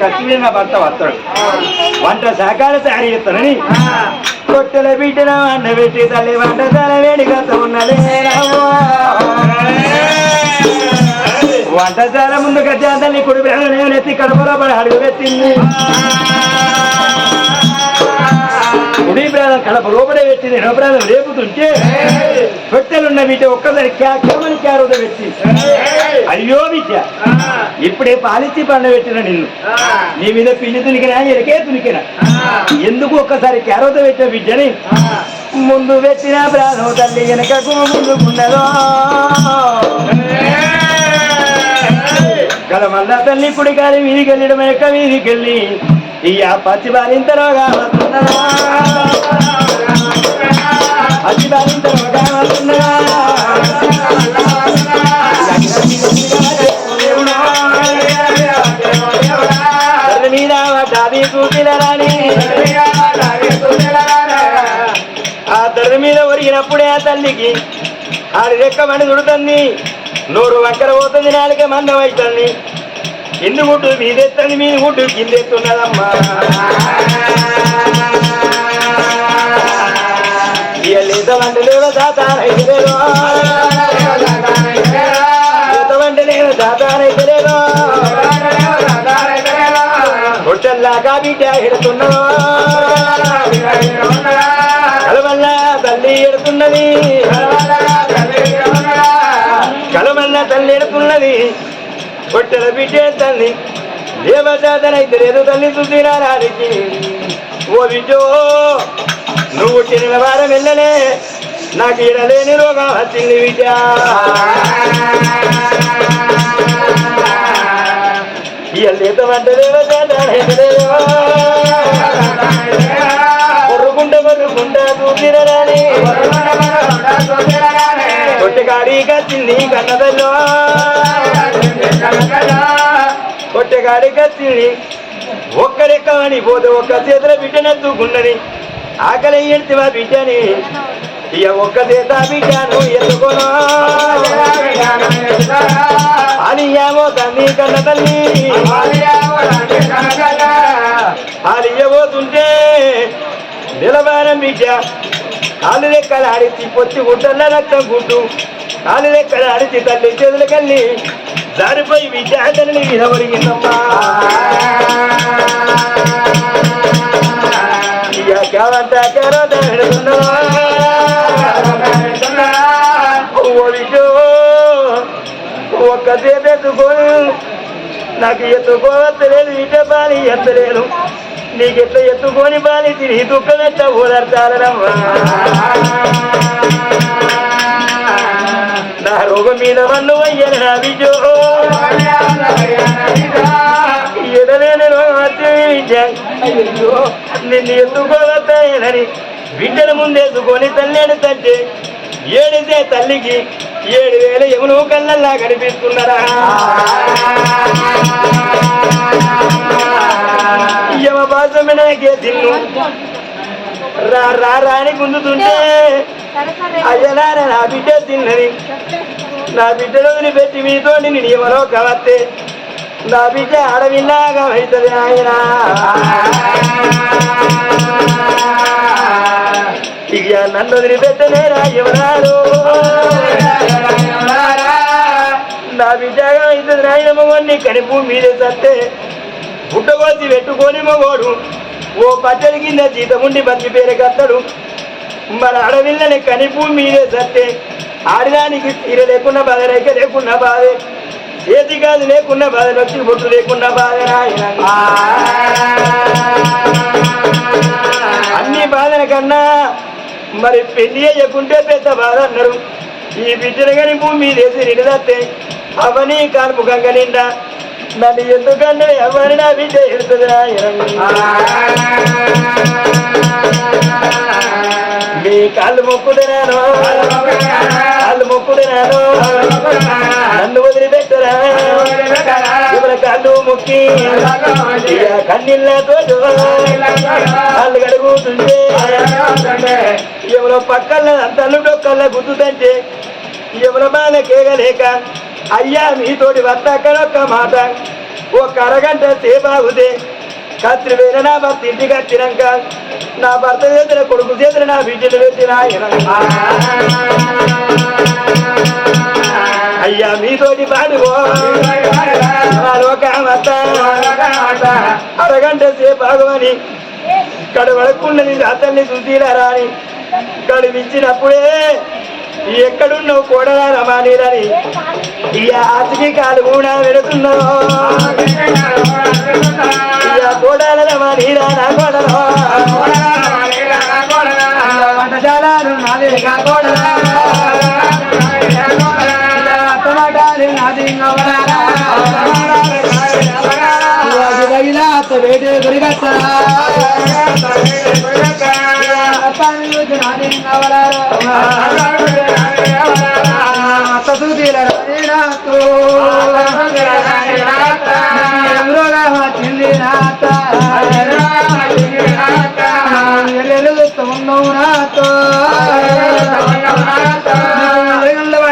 ఖర్చు నా భర్త వస్తాడు వంట సహకార తయారు చేస్తానని కొట్టెల బిడ్డన వంట పెట్టి తల్లి వంట తల వేడిగా ఉన్నదే వంటశాల ముందు గజాతల్లి కుడి నేను ఎత్తి కడపలో పడి అడుగు పెట్టింది కుడి ప్రాణం కడప లోపడే పెట్టింది ఎడవ ప్రాణం రేపుతుంటే పెట్టెలున్న బిడ్డ ఒక్కసారి క్యామని క్యారోద పెట్టి అయ్యో బిడ్డ ఇప్పుడే పాలిచ్చి పండ పెట్టిన నిన్ను నీ మీద పిల్లి తునికినా ఎరకే తునికినా ఎందుకు ఒక్కసారి క్యారోద పెట్టిన బిడ్డని ముందు పెట్టిన ప్రాణం తల్లి వెనకకు ముందుకున్నదో కలమల్ల తల్లి కుడి కాలి వీధికెళ్ళడం యొక్క వీధికెళ్ళి ఇయ్య పచ్చి బాలింతరోగా వస్తున్నదా పచ్చి బాలింతరోగా వస్తున్నదా మీద డాబీ కూర్చున్నారాని ఆ దర్ర మీద ఒరిగినప్పుడే ఆ తల్లికి ఆడి రెక్క మని దుడుతుంది నోరు వంకర పోతుంది నాలుక మందం అవుతుంది కింది గుడ్డు మీదెత్తుంది మీది గుడ్డు కిందెత్తున్నదమ్మా వంటలేవో దాతానైతలేదో వంటలేవో దాతానైతలేదో కొట్టల్లాగా బిడ్డ ఎడుతున్నదో కలవల్ల తల్లి ఎడుతున్నది కలమల్ల తల్లి ఎడుతున్నది కొట్టెల బిడ్డ తల్లి దేవదాతనైతే లేదు తల్లి సుధీరానికి ఓ బిడ్డో నువ్వు పుట్టిన వారం వెళ్ళలే నాకు ఇడలేని రోగం వచ్చింది బిడ్డ ఇయ్యలేతమంటే కొర్రుకుంట కొర్రుకుంటా చూసిరని కొట్టెగాడికి వచ్చింది కన్నదల్లో కొట్టెగాడికి వచ్చింది ఒక్కడెక్కమని పోతే ఒక్క చేతుల బిడ్డనెత్తుకున్నది ఆకలి ఎడితివా బిడ్డని ఇక ఒక్క చేత బిడ్డను ఎత్తుకోను అని ఏమో తల్లి కన్న తల్లి అది ఇవ్వబోతుంటే నిలబారం బిడ్డ కాలు లెక్కలు ఆడిచి పొత్తి గుడ్డల్ల రక్తం గుడ్డు కాలు లెక్కలు ఆడిచి తల్లి చేతులకెళ్ళి జారిపోయి బిడ్డ తల్లి మీద ఒరిగిందమ్మా ఇక ఒక్క చేతి ఎత్తుకోను నాకు ఎత్తుకోవచ్చలేదు ఇట బాలి ఎత్తలేను నీకెట్లా ఎత్తుకొని బాలి తిరిగి దుఃఖం ఎట్లా ఓదార్చాలనమ్మా నా రోగం మీద వన్ను అయ్యాను నా బిడ్డో ఎడలేని రోగం వచ్చే నిన్ను ఎత్తుకోవద్దని బిడ్డను ముందేసుకొని తల్లేడు తంటే ఏడితే తల్లికి 7,000 యమును కళ్ళల్లా కనిపిస్తున్నారా యమ బాసమనే తిన్ను రాని గుంజుతుంటే అయ్యలారా నా బిడ్డ తిన్నది నా బిడ్డను వదిలిపెట్టి మీతో నేను ఎవరో కవత్తే నా బిడ్డ అడవిలాగా అవుతుంది ఆయన ఇక నన్ను వదిలిపెట్టలేరా ఎవరాడు నా బిడ్డగా అవుతుంది నాయన మగోడిని కనిపు మీరే సత్తే గుడ్డగోసి పెట్టుకొని మగోడు ఓ పచ్చడి కింద జీతం ఉండి మంచి పేరు కత్తడు మన అడవిల్లని కనిపు మీరే సత్తే ఆడదానికి తీర లేకుండా బాధ రేఖ లేకుండా బాధే చేతి కాదు లేకుండా బాధ నొచ్చి బొట్టు లేకుండా బాధ అన్ని బాధల కన్నా మరి పెళ్లి అయ్యకుంటే పెద్ద బాధ అన్నారు ఈ బిడ్డను కానీ భూమి వేసి నిలదత్తే అవని కాన్ముఖంగా నిండా నన్ను ఎందుకన్నా ఎవరి నా బిడ్డ ఎడుతుంది మీ కాళ్ళు మొక్కుతున్నాను కాళ్ళు మొక్కుతున్నాను నన్ను వదిలిపెట్టరా ఎవరి కాళ్ళు మొక్కి కన్నీళ్ళతో కాళ్ళు కడుగుతుంటే ఎవరో పక్కల తల్లు డొక్కల్లా గుద్దుతంటే ఎవరి బాధ కేగలేక అయ్యా మీతోటి వస్తాకనొక్క మాట ఒక అరగంట సేపాగుతే కత్రి వేల నా భర్త ఇంటికి వచ్చినాక నా భర్త చేతుల కొడుకు చేతులు నా బిడ్డలు పెట్టిన అయ్యా మీతోటి పాడుకో అరగంట సేపు ఆగమని కడవడకుండా అతన్ని చూసినారా అని కడివించినప్పుడే ఎక్కడున్నావు కోడలా రమానీరని ఈ ఆతికి కాలు కూడా వెళుతున్నావు కోడల రమానీరా నా కోడలో వంటశాలను నాదే కోడలా టమాటాలు నాది వేటే గురిగత్తరా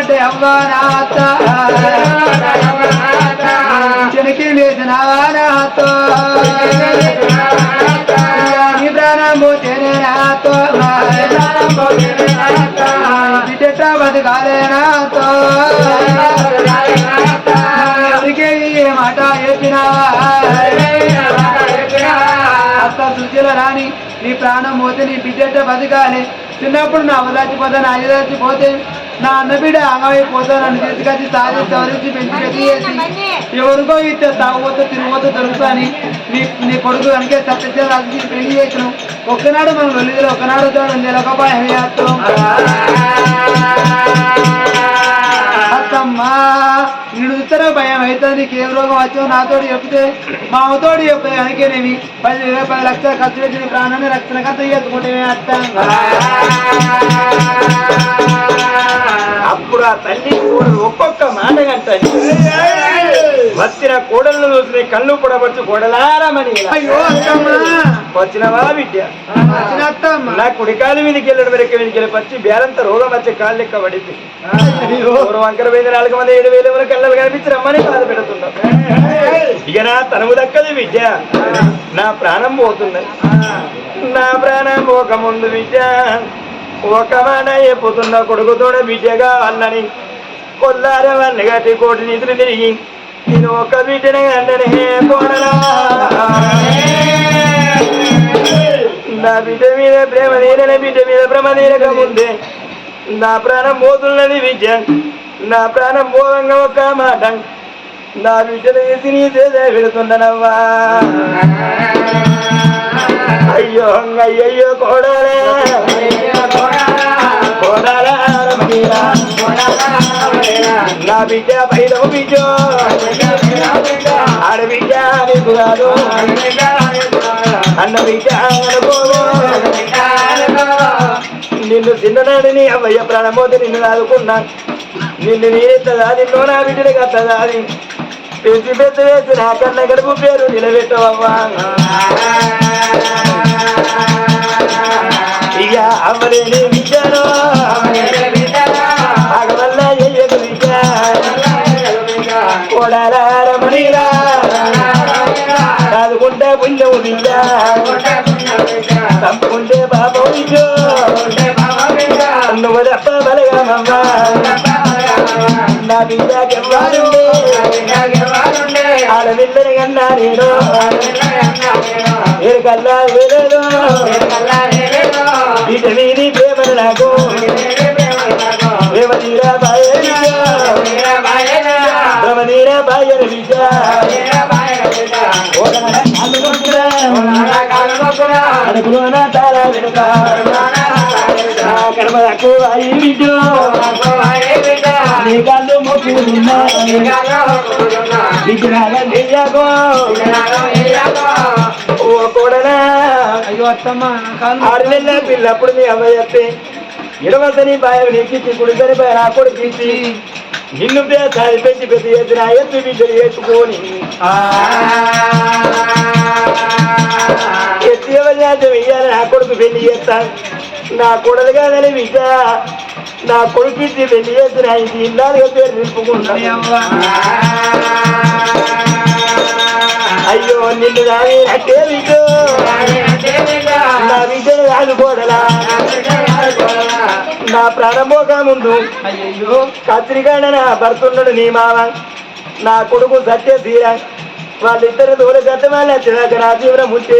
పడ్డే అవ్వా నాత చెనకి లేచినావా నాతో ప్రాణం పోతేనే నాతో బిడ్డ బతకాలే నాతో ఎవరికే ఏ మాట చెప్పినావా అత్త సుజల రాని నీ ప్రాణం పోతే నీ బిడ్డ బతకాలి చిన్నప్పుడు నా అవదాచిపోతే నా అయ్యదాచిపోతే నా అన్న బిడ్డ అంగమైపోతా నన్ను తీసుకొచ్చి సాధి సవరించి పెంచి ఎవరికో ఇస్తే తాగుపోతే తిరిగిపోతే దొరుకుతాని నీ కొడుకు కనుక సత్యరాజు పెళ్లి చేసినాం ఒక్కనాడు మనం వెళ్ళిలో ఒకనాడు నిలకపోయాం అత్తమ్మా నిన్ను చూస్తారా భయం అవుతుంది నీకేం రోగం వచ్చావు నాతోటి చెప్తే మా అమ్మతోటి చెప్తే కనుకనేమి 10 లక్షలు ఖర్చు పెట్టి ప్రాణాన్ని రక్షణకర్త చేసుకుంటే అత్త అప్పుడు ఆ తల్లి కోడలు ఒక్కొక్క మాట కంటది వచ్చిన కోడలను చూసి కళ్ళు పొడవచ్చు కోడలారమని వచ్చినవా విద్య నా కుడికాలు మీదకి వెళ్ళడం వెనక మీదకి వెళ్ళి పచ్చి బేరంత రోగం వచ్చే కాళ్ళు లెక్క పడింది వంకర పోయింది 4 మంది 7,000 కళ్ళలు కనిపించి రమ్మని బాధ పెడుతున్నాం ఇక నా తనము దక్కదు విద్య నా ప్రాణం పోతున్నది నా ప్రాణం పోకముందు విద్య ఒక మాట చెప్పుతున్న కొడుకుతోడ బిడ్డగా అన్నని కొల్లారవన్నీ గట్టి కోటి నిధులు తిరిగి నేను ఒక బిడ్డనే అన్ననే కోడలా నా బిడ్డ మీద ప్రేమ తీరని బిడ్డ మీద భ్రమ తీరక ముందే నా ప్రాణం పోతున్నది విద్య నా ప్రాణం పోవంగా ఒక మాట నా బిడ్డను తీసి నీ చేసే పెడుతుండనవ్వా అయ్యో అయ్యయ్యో కోడలే నా బిడ్డ బయట బిడ్డో ఆడబిడ్డ నీకు కాదు అన్న బిడ్డ నిన్ను చిన్ననాడిని అవ్వయ్య ప్రాణమోతే నిన్ను ఆదుకున్నా నిన్ను నేనెత్తదా నిన్ను నా బిడ్డని కట్టదా అది పెంచి పెద్ద వేసి నా కన్న గడుపు పేరు నిలబెట్టవవ్వా ఇక అమ్మలేని విద్యను ఆగవల్ల చెయ్యకు విద్య కోడారమణిరా కాదుకుంటే పుణ్యము విద్య తప్పుకుంటే పాపం విద్యో నువ్వు తప్ప బలగమమ్మా నా బిడ్డకెవ్వారుండే ఆడపిల్లని కన్నా నేను కల్లా వేలేదు బిడ్డ మీది ప్రేమను నాకు ప్రేమ తీరా భ్రమనీరా బాయన బిడ్డ అడుగులోన తారా వెనుక కడమకు అయి బిడ్డ నీ కాళ్ళు మొక్కుతున్నా బిడ్డనాగో ఓ కోడలా అయ్యో అత్తమ్మ 6 నెలల పిల్లప్పుడు మీ అమ్మాయి చెప్తే ఇడవసని బాయ నెక్కించి కుడిసరి బాయ నా కొడుకు ఇచ్చి నిన్ను సాయి పెంచి పెద్ద చేసిన ఎత్తు బిడ్డలు వేసుకొని ఎత్తి ఎవరినాశం ఇయ్యాలి నా కొడుకు పెళ్లి చేస్తాను నా కొడలు కాదని బిడ్డ నా కొడుకు ఇచ్చి పెళ్లి చేసిన ఇది ఇల్లాలుగా పేరు నిలుపుకుంటాను అయ్యో నిన్ను కానీ అంటే బిడ్డో నా బిడ్డను కాదు కోడలా నా ప్రారంభోగా ముందు అయ్యో కత్రికాడ నా భర్తున్నాడు నీ మామ నా కొడుకు సత్య తీర వాళ్ళిద్దరు దూర గత వాళ్ళు వచ్చినాక నా తీవ్రం ఉంటే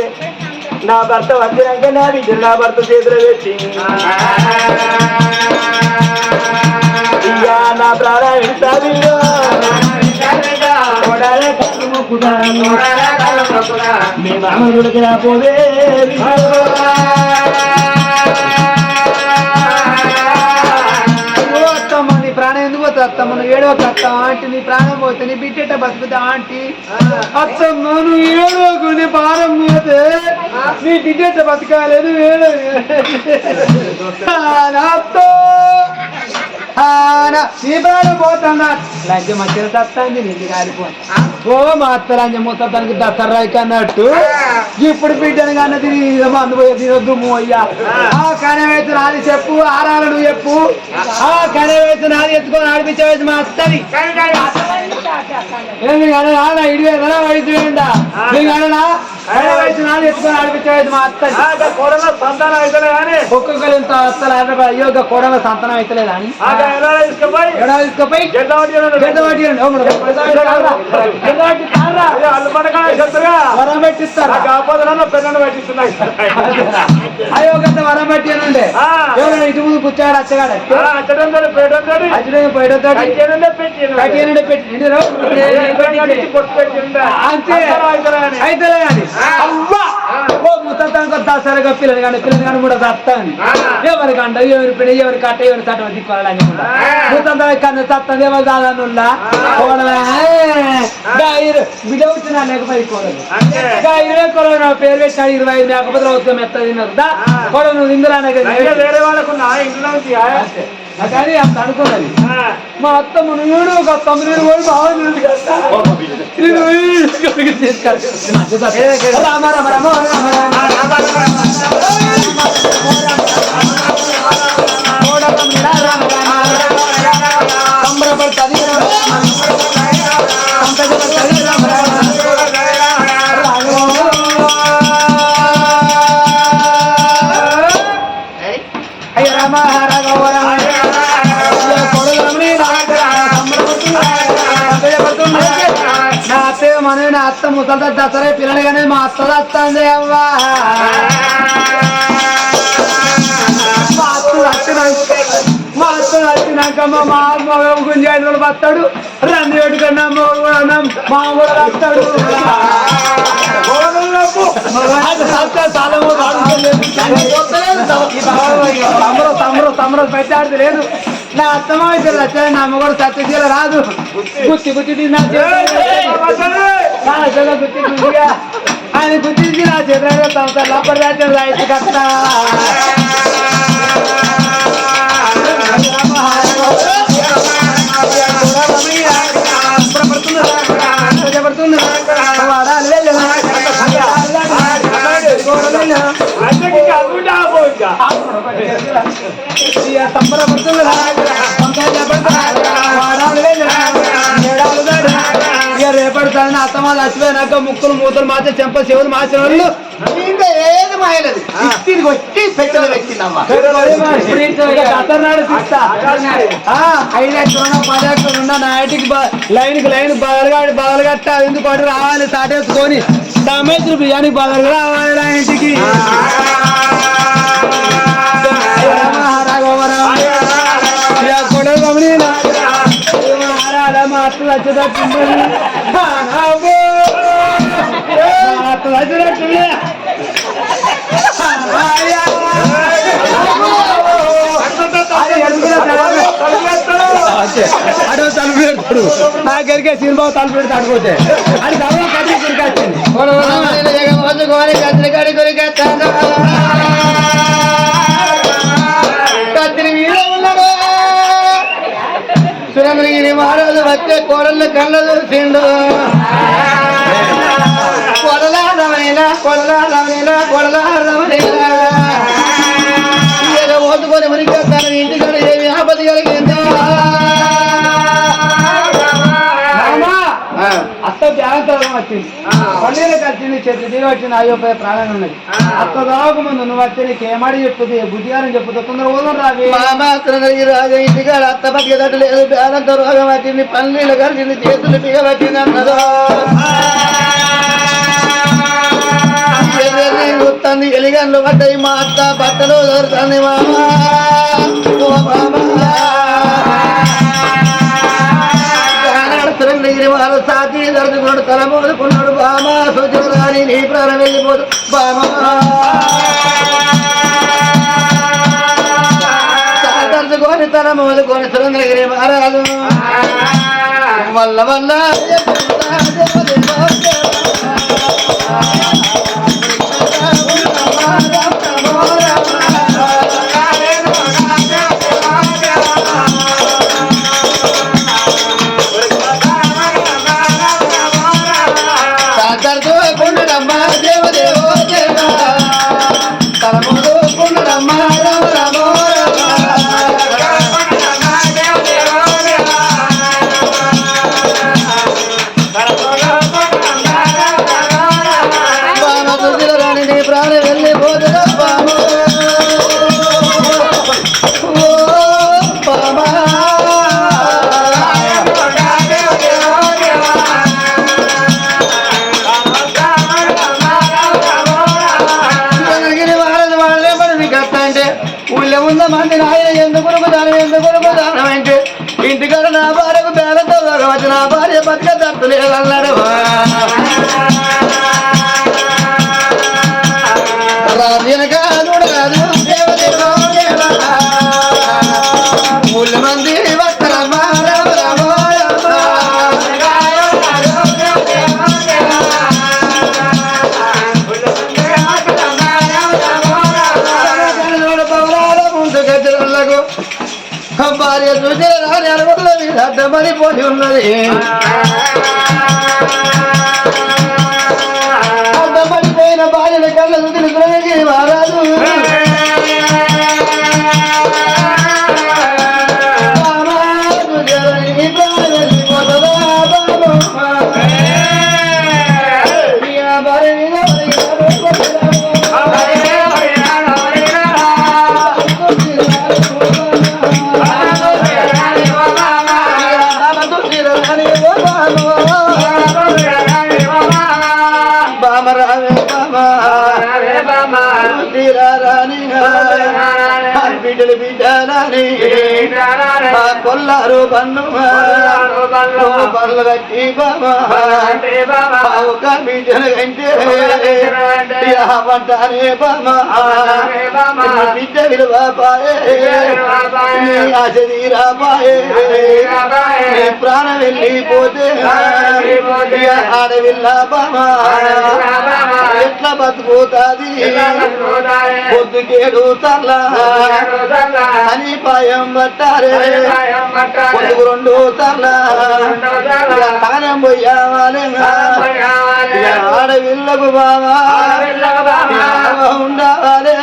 నా భర్త వచ్చినాక నా బిడ్డను నా భర్త చేతులు పెట్టి ఇయ్యా నా ప్రాణం ఇస్తాదిలో మీ మామ కొడుకు రాపోదే నీ ప్రాణం ఎందుకు పోతుంది అత్తమ్మ నువ్వు ఏడవకు అత్త ఆంటీ నీ ప్రాణం పోతే నీ బిడ్డట బతుకుతా ఆంటీ అత్తమ్మ నువ్వు ఏడవకు నీ భారం పోతే నీ బిడ్డట బతకాలేదు నీ ప్రాణం పోతున్నా లంచం మంచిగా తత్తాంది నీళ్ళు కాలిపోయి ఓ మా అత్త లంచం మొత్తానికి దసరాయికి అన్నట్టు ఇప్పుడు బిడ్డను కన్నది మందు పోయే తినొద్దు అయ్యా ఆ కనవేసి నాది చెప్పు ఆరాలు నువ్వు చెప్పు ఆ కనవేసి నాది ఎత్తుకొని ఆడిపించవేసి మా అత్తది ఏమి కన్నా ఇడివేదనా వయసు ఏందా నీకు అన్నా వయసు నాది ఎత్తుకొని ఆడిపించవేసి మా అత్తది సంతానం అవుతలే కానీ ఒక్కొక్కరు ఇంత అత్తలు అయ్యో కొడవ సంతానం అవుతలేదు అని తీసుకుపోయి వరం పెట్టిస్తారు అయ్యో గంట వరం పెట్టి ఉండే ఎవరైనా ఇటు ముందు కూర్చాడు అచ్చగాడు అంతే అయితే కానీ అవ్వా ఓ ముత్తానికి దసరా పిల్లలు కానీ పిల్లలు కానీ కూడా దత్తాను ఎవరికి అంట ఎవరి పిల్ల ఎవరి కట్ట ఎవరి చట్టం దిక్కోవాలని ముత్తంత కన్నా సత్తం ఎవరు దాదానుల్లా బిడ్డ వచ్చిన లేకపోతే కోడలు 20 కొడలు పేరు పెట్టినాడు 25 లేకపోతే అవుతాం మెత్త తిన్నారు కొడలు నువ్వు ఇందులో వేరే వాళ్ళకు కానీ అంత అనుకున్నది మా అత్త మన ఏడు ఒక 9 కూడా బాగుంది రామ రామ రామ సంబరపడుతుంది అయ్య రామ రాఘవ నా అత్తయ్య మన నా అత్త ముసలి దసరా పిల్లలు కానీ మా అత్త వస్తుంది అవ్వా మా అత్త వచ్చినాక మా మామ గుంజాడు వస్తాడు రంది పెట్టుకున్నా మా కూడా వస్తాడు తమరు పెట్టాడు లేదు నా అత్తమ్మ వచ్చాడు నా అమ్మ కూడా సత్యశీల రాదు గుత్తి గుత్తి నా గుత్తి గుంజిగా ఆయన గుర్తించి నా చేతులు తమ లోపల రాజ్యం రైతు కట్టా రేపడతాను అత్తమా చచ్చిపోయినాక ముక్కులు మూతలు మార్చే చెంప చెవులు మార్చిన వాళ్ళు ఇంకా ఏది మాయలేదు తిరిగి వచ్చి పెట్టలు పెట్టిందమ్మా 5 ఎకరం 10 ఎకరం ఉన్న నాటికి లైన్ బదలు కట్ట ఎందుకు పడి రావాలి సాటేసుకొని సామేశ్వర బియ్యానికి బదలు రావాలి నా ఇంటికి కొడలు గమని మా అత్తలు వచ్చేటట్టు అత్తలు వచ్చేటట్టు అడవ తలుపు పెడతాడు నాకెరికే సినిమా తలుపు పెడితే అడిపోతే అది తల కట్టి కొరికొచ్చింది కత్తిరి మీద ఉన్నాడు సురేంద్రగిరి మహారాజు వచ్చే కోడళ్ళు కళ్ళు చూసిండు కొడలా రమణీలా ఏదో ఓటుకొని మునిగేస్తాను ఇంటికాడ ఏమి ఆపద కలిగిందా అత్త జాగ్రత్త వచ్చింది పన్నీరు కలిసింది చెట్టు దిగి వచ్చింది అయ్యో ప్రాణం ఉన్నది అత్త దాకు ముందు నువ్వు వచ్చి నీకు ఏమాడి చెప్పుది బుద్ధిగారని చెప్పుతా తొందర ఓదం రావి రాజు ఇంటికాడ అత్త బతికేదట్టు లేదు బేలంతో రోగం వచ్చింది పన్నీళ్ళు కలిసింది చేతులు బిగబట్టింది అన్నదో వస్తుంది ఎలిగన్లు పడ్డాయి మా అత్త బట్టలు దొరుకుతుంది మామా వాళ్ళు సాచి దొరుకుతున్నాడు తల మోదుకున్నాడు బామా సూచన రాని నీ ప్రాణం వెళ్ళిపోదు బామా దర్శకొని తల మోదుకొని సురేంద్రగిరి మహారాజు వల్ల వల్ల ఇంటికాడ నా భార్యకు బేలతో వచ్చి నా భార్య బతిక తప్పలేదన్నాడు రాజనక కాదు మూల మంది వస్తారమ్మా భార్య చూసిన రాని అనుభవంలో మీద అడ్డమడిపోయి ఉన్నది అడ్డమడిపోయిన భార్యను కళ్ళ చూసిన సురేంద్రగిరి మహారాజు బిడ్డలు బిడ్డాలని కొల్లారు పన్ను పనులు కట్టి బాబా ఒక బిడ్డలు కంటే వంటానే బాబా బిడ్డ విలువ పాయే ఆశ తీరా పాయే ప్రాణం వెళ్ళిపోతే ఆడవిల్ల బాబా ఎట్లా బతుకుతాది పొద్దుకేడు తల్లా అని పాయం పట్టారే పొద్దుకు రెండు తల్లా తానం పోయావాలి ఆడవిల్లకు బాబా ఉండాలి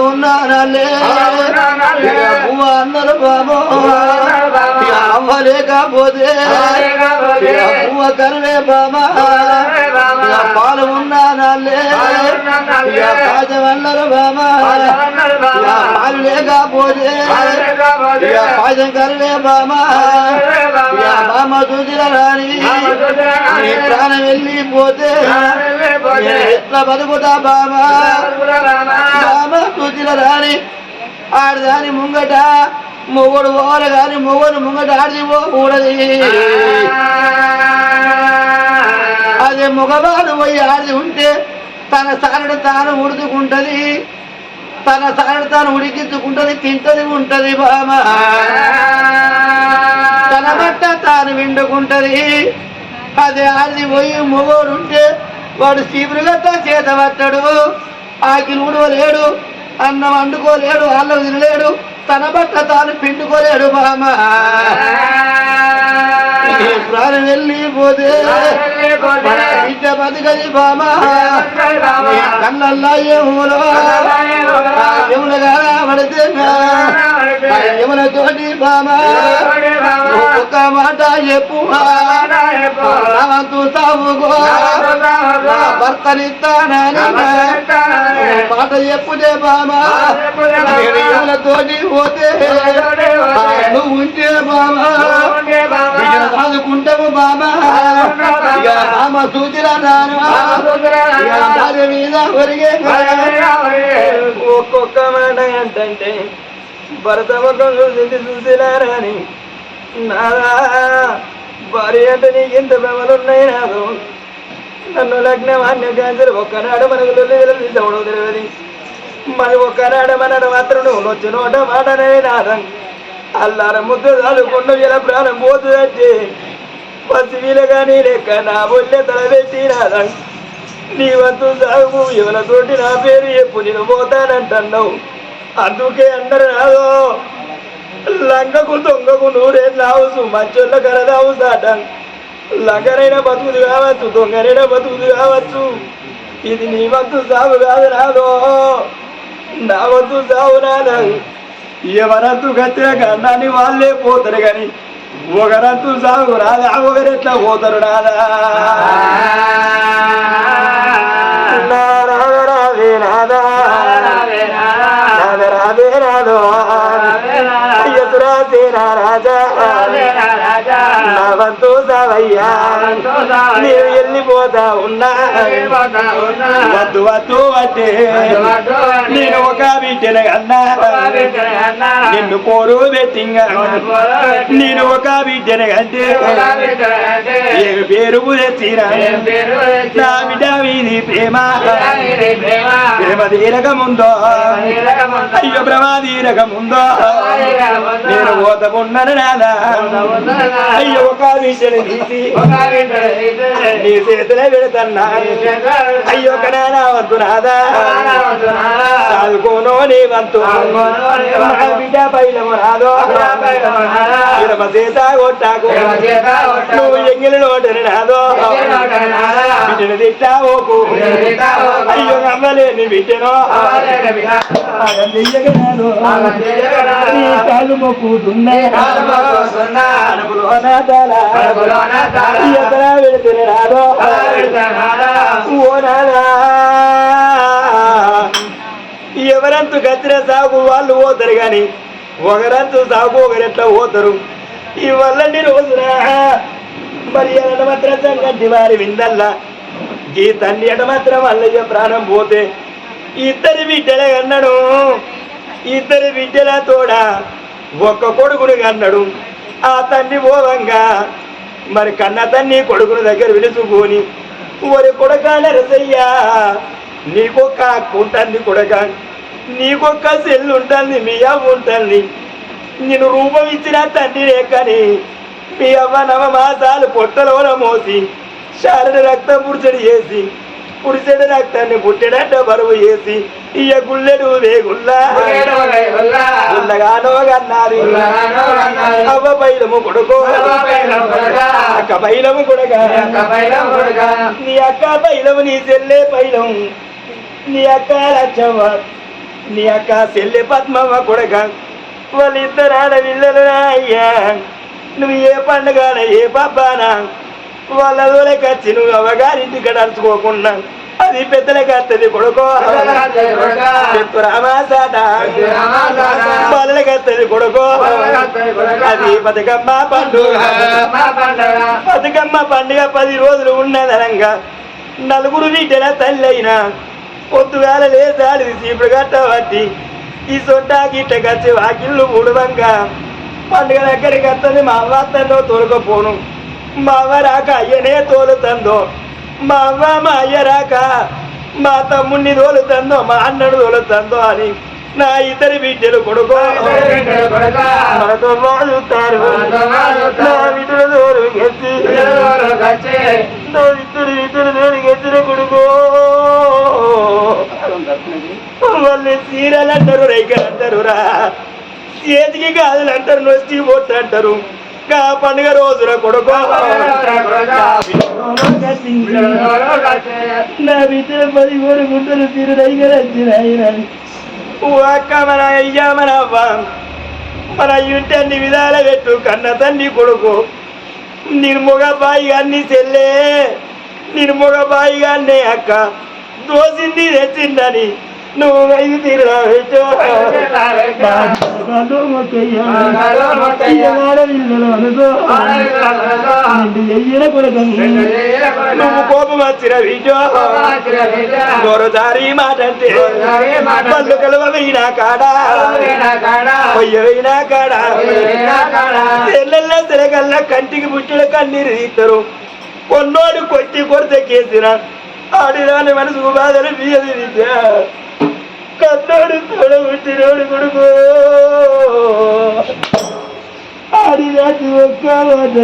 ఉన్నానలే పువ్వ అన్నారు బాబు అవ్వలేకపోతే పువ్వ కరువే బాబా పాలు ఉన్నానలే పాజం అన్నారు బాబా పాలు లేకపోతే పాజం కరువే బాబా బామ్మ చూసిన రాని ప్రాణం వెళ్ళిపోతే ఎట్లా బతుకుతా బాబా బామ్మ చూసిన రాని ఆడదాని ముంగట మొగడు పోవాలి కానీ మొగడు ముంగట ఆడిది పోకూడదు అదే మగవాడు పోయి ఆడిది ఉంటే తన సారుడు తాను ఉడుచుకుంటది తన సారుడు తాను ఉడికించుకుంటది తింటది ఉంటది బామ తన బట్ట తాను విండుకుంటది అదే ఆడిది పోయి మొగోడు ఉంటే వాడు చీపురు గట్ట చేత పట్టడు ఆకిలు ఉడవలేడు అన్నం వండుకోలేడు అల్లం తినలేడు తన బట్ట తాను పిండుకోలేడు బామ ప్రాణం వెళ్ళిపోతే బిడ్డ బతుకది బామ కళ్ళల్లా ఏములో పడితే ఎవరితోటి బామా ఒక మాట చెప్పు సావుగో భర్తనిస్తానని మాట చెప్పుదే బామా ఎవరితోటి పోతే నువ్వు ఉంటే బామా చదువుకుంటావు బామా ఆమె సూచన రాను మీద ఒరిగే ఒక్కొక్క మాట ఏంటంటే భరత ముఖం చూసింది చూసినారని నాదా భార్య అంటే నీకు ఇంత భ్రమలున్నాయి నాదు నన్ను లగ్నం అన్యగాంచరు ఒక్కనాడు మనకు తెలియదు తెలియదు మరి ఒక్కనాడు మనడు మాత్రం నువ్వు నొచ్చి నోట మాటనే నాదం అల్లార ముద్ద చాలుకుండా ఇలా ప్రాణం పోతుందంటే పసి వీలగా నీ లెక్క నా బొల్లె తలబెట్టి నాదం నీ వంతు సాగు ఎవరితోటి నా పేరు చెప్పు నేను పోతానంటున్నావు అందుకే అందరు నాదో లంకకు దొంగకు నూరేళ్ళు ఆవుసు మంచోళ్ళ కలదావు సాట లంకనైనా బతుకుదు కావచ్చు దొంగనైనా బతుకుదు కావచ్చు ఇది నీ వంతు సాగు కాదు నాదో నా వంతు సాగు నాదా ఎవరంతు కట్టిన కన్నాన్ని వాళ్ళే పోతారు కానీ ఒకరంతు సాగు రాదా ఒకరెట్లా పోతారు నాదా రాధే నాదా రాధే రాధో రాజా నా వంతు సావయ్యా నేను వెళ్ళిపోతా ఉన్నా వద్దు వద్దు అంటే నేను ఒక బిడ్డను అన్నా నిన్ను పోరు పెట్టింగా నేను ఒక బిడ్డను అంటే ఏ పేరు తెచ్చినా నా బిడ్డ వీధి ప్రేమ ప్రేమ తీరక ముందో అయ్యో భ్రమ తీరక ముందో నేను పోతకున్నాను నాదా అయ్యో ఒక బిడ్డను తీసి నీ చేతిలో పెడతన్నా అయ్యో ఒక నానా వద్దు నాదా చదువుకోను నీ వంతు బిడ్డ పైలము రాదో ఇరవ చేత కొట్టాకు నువ్వు ఎంగిలి నోటని నాదో బిడ్డను తిట్టావోకు అయ్యో అమ్మలేని బిడ్డను కాలు మొక్కుతున్నాయి పెడితే రాదో ఓ నాదా ఎవరంతు గచ్చిన సాగు వాళ్ళు పోతారు కానీ ఒకరంతు సాగు ఒకరెట్లా పోతారు ఈ వల్లండి రోజున మరి ఎడమాత్రం సంగతి వారి విందల్లా ఈ తండ్రి ఎడమాత్రం వల్లయ్య ప్రాణం పోతే ఇద్దరి బిడ్డలే అన్నాడు ఇద్దరి బిడ్డల తోడ ఒక్క కొడుకుని అన్నాడు ఆ తండ్రి పోవంగా మరి కన్న తన్ని కొడుకుని దగ్గర విడుచుకొని ఒరి కొడకాల రసయ్యా నీకొక్క అక్కు ఉంటుంది కొడక నీకొక్క సెల్లు ఉంటుంది మీ అవ్వ ఉంటుంది నేను రూపం ఇచ్చిన తండ్రినే కానీ మీ అవ్వ నవమాసాలు పొట్టలోన మోసి శారద రక్తం పుడిచెడు చేసి పుడిచెడు రక్తాన్ని పుట్టెడట్ట బరువు చేసి ఇయ్య గుళ్ళెడు వేగుల్లా గుల్లగానో గన్నాది అవ్వ పైలము కొడుకో అక్క పైలము కొడక నీ అక్క పైలము నీ చెల్లె పైలం నీ అక్క లచ్చవ్వ నీ అక్క చెల్లె పద్మవ్వ కొడక వాళ్ళిద్దరు ఆడపిల్లలు అయ్యా నువ్వు ఏ పండుగన ఏ పబ్బానా వాళ్ళ దూరకొచ్చి నువ్వు అవ్వగారింటికి అడుచుకోకుండా అది పెద్దలకి వస్తుంది కొడుకో రామాసాట వాళ్ళకి వస్తుంది కొడుకో అది బతుకమ్మ పండుగ బతుకమ్మ పండుగ 10 రోజులు ఉన్నదనంగా నలుగురు బిడ్డల తల్లి అయినా పొద్దుగాల లేదాలి చీపుడు కట్టబట్టి ఈ సొంట గిట్టకొచ్చి వాకిళ్ళు ఊడవంగా పండుగ దగ్గరికి వస్తుంది మా అవ్వ అత్తనో తోలుకపోను మా అవ్వ రాక అయ్యనే తోలుతందో మా అవ్వ మా అయ్య రాక మా తమ్ముడిని తోలుతందో మా అన్నను తోలుతందో అని నా ఇద్దరి బిడ్డలు కొడుకో మనతో వాడుతారు నా బిడ్డలు దూరు గెచ్చి నా ఇద్దరు బిడ్డలు దూరు గెచ్చిన కొడుకో వాళ్ళు చీరలు అంటారు రైకలు అంటారు రా చేతికి గాజులు అంటారు నొచ్చి బొట్టు అంటారు కా పండుగ రోజున కొడుకో నా బిడ్డలు 10 గుంటలు తీరు రైకలు వచ్చినాయి అక్క మన అయ్యా మన అవ్వ మన అయ్యుంటే అన్ని విధాల పెట్టు కన్న తండ్రి కొడుకు నేను మొగ బాయి గారిని చెల్లే నేను మొగ బాయి గారినే అక్క దోసింది తెచ్చిందని నువ్వు ఐదు తీరురా నువ్వు కోపం వచ్చిన వీటో దొరదారి మాట అంటే పళ్ళు కలవైనా కాడా పొయ్యవైనా కాడా తెల్లల్లా తిరగల్లా కంటికి పుట్టిన కన్నీరు తీస్తారు కొన్నోడు కొట్టి కొరత కేసిన ఆడిరాని మనసుకు బాధలు బియ్యది విద్య కన్నోడు తోడ పుట్టినోడు కొడుకు ఆడిరాటి ఒక్క మాట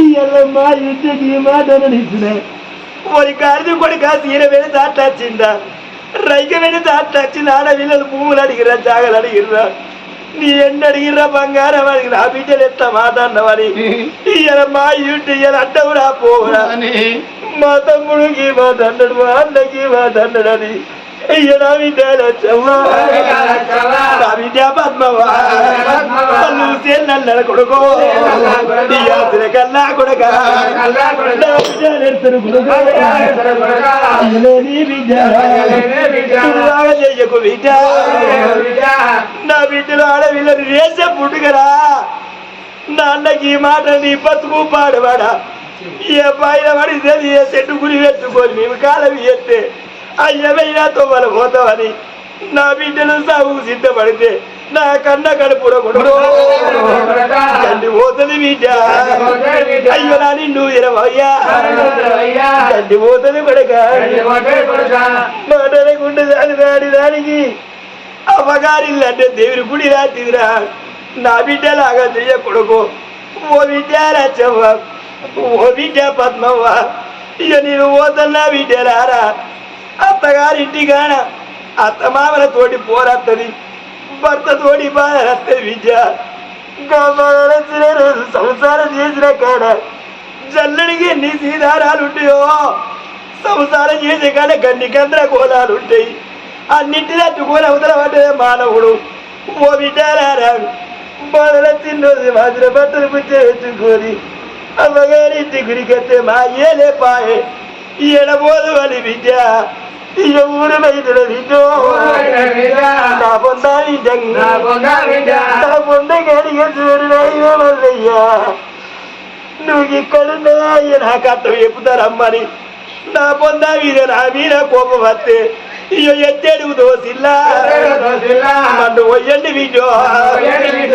ఇయ్యాల మా ఇంటికి ఈ మాటను నిచ్చిన ఒక గారిది కొడుక తీర వెళ్ళి దాంట్లో వచ్చిందా రైక వెళ్ళి దాంట్లో వచ్చింది ఆడపిల్లలు భూములు అడిగిరా జాగలు అడిగిర్రా నీ ఎండ అడిగిర్రా బంగారం అడిగిన ఆ బిడ్డలు ఎట్లా మాట అన్నవని ఇయ్యాల మా ఇంటి ఇయ్యాల అడ్డ కూడా పోవురా మా తమ్ముడికి మా తండ్రుడు మా అన్నకి మా తండ్రుడని ఇయ్యనా విద్యాల విద్యా పద్మవా నల్ల కొడుకో కల్లా కొడుక చెయ్యకు విద్య నా బిడ్డలు ఆడవిల్లని రేసే పుట్టుకరా నా అన్నకి ఈ మాట నీ బతుకు పాడవాడా ఏ పైన పడితే ఏ చెట్టు గురి పెట్టుకొని మేము కాలం ఎత్తే అయ్యమైనా తోమల పోతామని నా బిడ్డలు సాగు సిద్ధపడితే నా కన్న కడుపుడ కొడుకు పోతుంది బిడ్డ అయ్యో నా నిన్ను ఇరవయ్యా గడ్డి పోతుంది కొడక మాటలకుంటే దాని దానికి అమ్మగారిల్లు అంటే దేవుని గుడి లాంటిదిరా నా బిడ్డలాగా చెయ్య కొడుకు ఓ బిడ్డ రచ్చవ్వ ఓ బిడ్డ పద్మవ్వ ఇక నేను పోతున్నా బిడ్డలారా అత్తగారింటిగాన అత్త మామల తోటి పోరాత్తది భర్త తోటి బాధత్తది విద్య నచ్చిన రోజు సంసారం చేసిన కాడ జల్లడికి ఎన్ని సీదారాలు ఉంటాయో సంసారం చేసే కాడ గన్ని కంద్ర కోలాలు ఉంటాయి అన్నింటినీ అట్టుకొని అవతల పడ్డదే మానవుడు ఓ బిడ్డారా బాధలచ్చిన రోజు మాత్రం బట్టలు పుచ్చేసుకొని అమ్మగారింటి గురికెత్తే మా ఏలే పాయే ఎడబోదు అని విద్య ఇక ఊరు బయట విద్యో నా పొందా నా పొంద గడిగ చూడయ్యా నువ్వు ఇక్కడున్నా నా కట్ట చెప్పుతారమ్మని నా పొందా మీద నా మీద కోపం వస్తే ఇయ్యో ఎత్తేడుగు దోసిల్లా నన్ను వయ్యండి వీడియో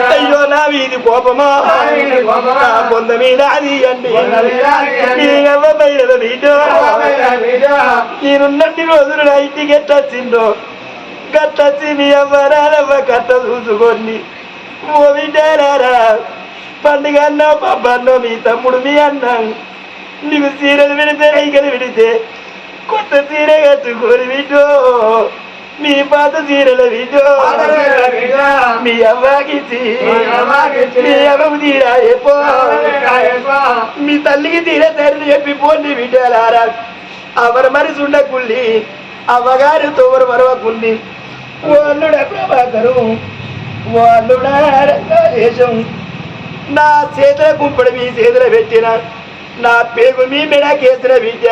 అయ్యో నా వీధి కోపమా నా పొంద మీద అది అండి వీడియో నేనున్నన్ని రోజులు నా ఇంటికి ఎట్టొచ్చిందో గట్టొచ్చి నీ అవ్వరాలవ్వ కట్ట చూసుకొని ఓ వింటారా పండుగ అన్నా పబ్బన్నో మీ తమ్ముడు మీ అన్నా నీకు చీరలు విడితే రైకలు విడితే కొత్త చీర కట్టుకొని విటో మీ పాత చీరల విటో మీ అవ్వకి మీ అవ్వకు తీరా చెప్పో మీ తల్లికి తీరా తల్లి చెప్పి పోండి విటాలారా అవరు మనిషి ఉండకుల్లి అవ్వగారు తోవరు మరవకుల్లి వాళ్ళుడ ప్రభాకరు వాళ్ళుడ రంగేశం నా చేతుల కుంపడి మీ చేతుల పెట్టిన నా పేగు మీ మెడ కేసిన విద్య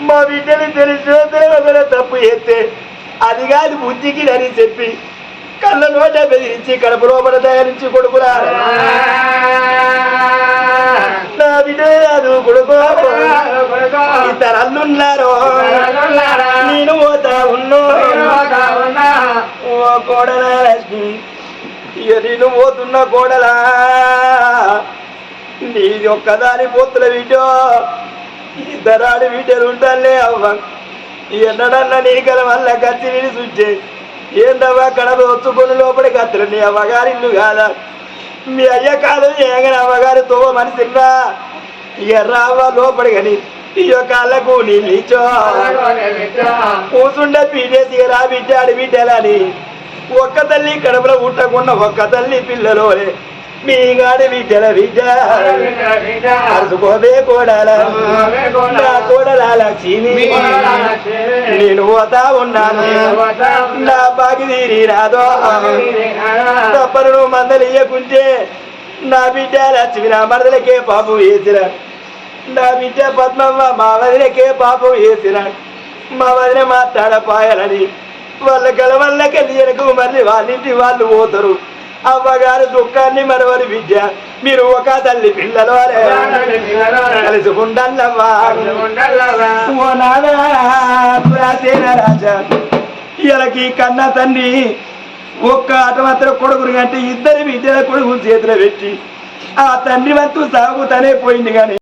మా బిడ్డలు తెలిసి తప్పు చేస్తే అది కాదు బుద్ధికి అని చెప్పి కళ్ళ నోట బెదిరించి కడుపు లోపల తయారించి కొడుకురా నా బిడ్డ కాదు కొడుకు ఇద్దరు అల్లున్నారు నేను పోతా ఉన్నో ఓ కోడలా ఇక నేను పోతున్నా కోడలా నీది ఒక్కదాని పోతుల వీటో ఇద్దరాడి వీటలు ఉంటాలే అవ్వ ఎన్నడన్నా నీ కల వల్ల కత్తి విని చూచే ఏందవ్వ కడప వచ్చుకొని లోపలి కత్తులు నీ అవ్వగారి ఇల్లు కాదా మీ అయ్య కాదు ఏగని అవ్వగారి తోవ మనిషిన్నా ఎర్రవ్వ లోపలి కానీ ఈ యొక్క అల్లకు నీళ్ళు ఇచ్చో కూసుండే పీడేసి రా బిడ్డ ఆడి బిడ్డలని ఒక్క తల్లి కడుపులో పుట్టకుండా ఒక్క తల్లి పిల్లలోనే మీ గాడి బిడ్డల బిడ్డ అరుసుకోబే కోడాల నా కోడల లక్ష్మి నేను పోతా ఉన్నాను నా బాగి తీరి రాదో తప్పను నువ్వు మందలు ఇయ్యకుంటే నా బిడ్డ లక్ష్మి నా మరదలకే పాపం వేసిరా, నా బిడ్డ పద్మమ్మ మా వదిలకే పాపం వేసిరా, మా వదిన మాట్లాడపాయాలని వాళ్ళ గలవల్లకెళ్ళి వెనక మళ్ళీ వాళ్ళింటి వాళ్ళు పోతారు. అవ్వగారు దుఃఖాన్ని మరవరి విద్య మీరు ఒక తల్లి పిల్లలు కలుసుకుంటల్లవ్వా రాజా. ఇలాకి కన్న తండ్రి ఒక్క ఆట మాత్రం కొడుకుని కంటే ఇద్దరి బిడ్డల కొడుకు చేతిలో పెట్టి ఆ తండ్రి వంతు సాగుతానే పోయింది కానీ